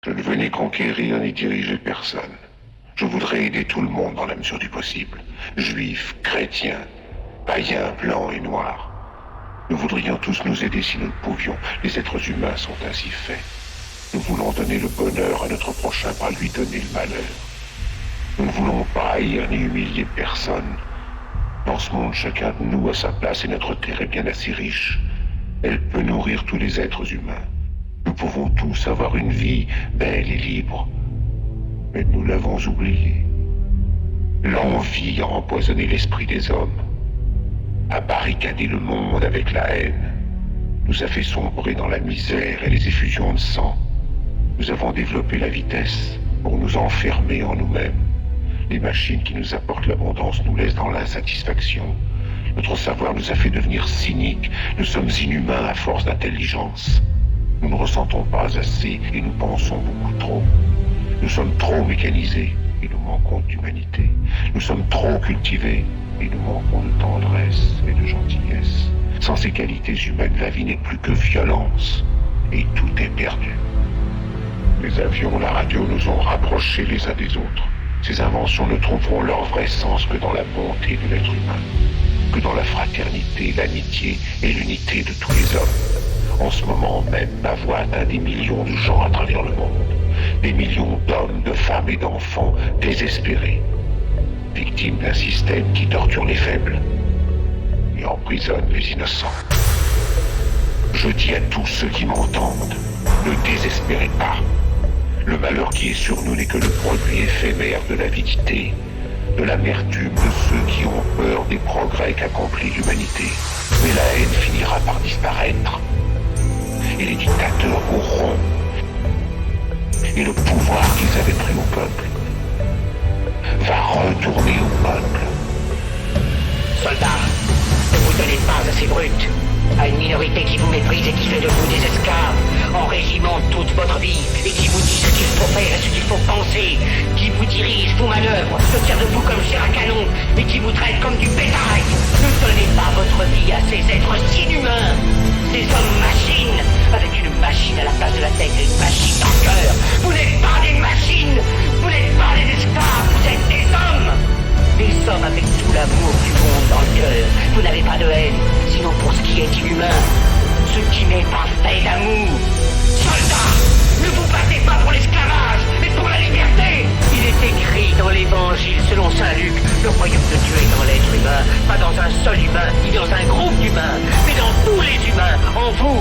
Je ne venais conquérir ni diriger personne. Je voudrais aider tout le monde dans la mesure du possible. Juifs, chrétiens, païens, blancs et noirs. Nous voudrions tous nous aider si nous le pouvions. Les êtres humains sont ainsi faits. Nous voulons donner le bonheur à notre prochain, pas lui donner le malheur. Nous ne voulons pas haïr ni humilier personne. Dans ce monde, chacun de nous a sa place et notre terre est bien assez riche. Elle peut nourrir tous les êtres humains. Nous pouvons tous avoir une vie belle et libre. Mais nous l'avons oublié. L'envie a empoisonné l'esprit des hommes, a barricadé le monde avec la haine, nous a fait sombrer dans la misère et les effusions de sang. Nous avons développé la vitesse pour nous enfermer en nous-mêmes. Les machines qui nous apportent l'abondance nous laissent dans l'insatisfaction. Notre savoir nous a fait devenir cyniques. Nous sommes inhumains à force d'intelligence. Nous ne ressentons pas assez et nous pensons beaucoup trop. Nous sommes trop mécanisés et nous manquons d'humanité. Nous sommes trop cultivés et nous manquons de tendresse et de gentillesse. Sans ces qualités humaines, la vie n'est plus que violence et tout est perdu. Les avions, la radio nous ont rapprochés les uns des autres. Ces inventions ne trouveront leur vrai sens que dans la bonté de l'être humain, que dans la fraternité, l'amitié et l'unité de tous les hommes. En ce moment même, ma voix atteint des millions de gens à travers le monde. Des millions d'hommes, de femmes et d'enfants désespérés, victimes d'un système qui torture les faibles et emprisonne les innocents. Je dis à tous ceux qui m'entendent, ne désespérez pas. Le malheur qui est sur nous n'est que le produit éphémère de l'avidité, de l'amertume de ceux qui ont peur des progrès qu'accomplit l'humanité. Mais la haine finira par disparaître. Et les dictateurs mourront. Et le pouvoir qu'ils avaient pris au peuple va retourner au peuple. Soldats, ne vous donnez pas à ces brutes, à une minorité qui vous méprise et qui fait de vous des esclaves, en régiment toute votre vie, et qui vous dit ce qu'il faut faire et ce qu'il faut penser, qui vous dirige, vous manœuvre, se tire de vous comme chair à canon, et qui vous traite comme du bétail. Ne donnez pas votre vie à ces êtres inhumains, ces hommes-machines, avec une machine à la place de la tête et une machine dans le cœur. Vous n'êtes pas des machines, vous n'êtes pas des esclaves, vous êtes des hommes. Des hommes avec tout l'amour du monde dans le cœur. Vous n'avez pas de haine, sinon pour ce qui est inhumain, ce qui n'est pas fait d'amour. Soldats, ne vous battez pas pour l'esclavage, mais pour la liberté. Il est écrit dans l'évangile selon saint Luc, le royaume de Dieu est dans l'être humain, pas dans un seul humain, ni dans un groupe d'humains, mais dans tous les humains, en vous.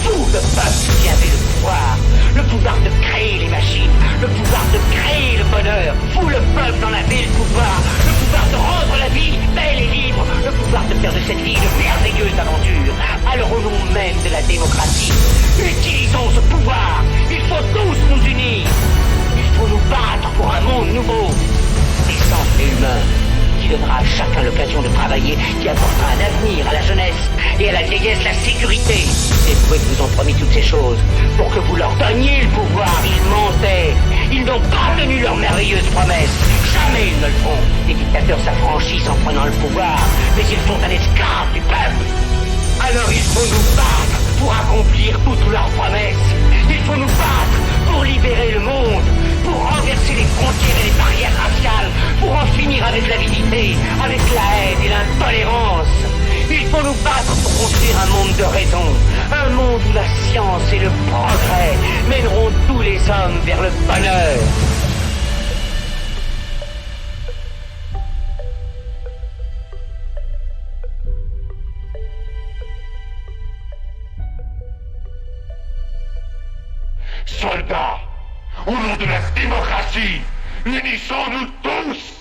Vous, le peuple qui avez le pouvoir de créer les machines, le pouvoir de créer le bonheur. Vous, le peuple, en avez le pouvoir de rendre la vie belle et libre, le pouvoir de faire de cette vie une merveilleuse aventure. Alors au nom même de la démocratie, utilisons ce pouvoir. Il faut tous nous unir. Il faut nous battre pour un monde nouveau, décent et humain, qui donnera à chacun l'occasion de travailler, qui apportera un avenir à la jeunesse et à la vieillesse la sécurité. Les poètes vous ont promis toutes ces choses pour que vous leur donniez le pouvoir. Ils mentaient. Ils n'ont pas tenu leurs merveilleuses promesses. Jamais ils ne le feront. Les dictateurs s'affranchissent en prenant le pouvoir, mais ils sont un esclave du peuple. Alors il faut nous battre pour accomplir toutes leurs promesses. Il faut nous battre pour libérer le monde, pour renverser les frontières et les barrières raciales, pour en finir avec l'avidité, avec la haine et l'intolérance. Il faut nous battre pour construire un monde de raison, un monde où la science et le progrès mèneront tous les hommes vers le bonheur. Soldats, au nom de la démocratie, unissons-nous tous!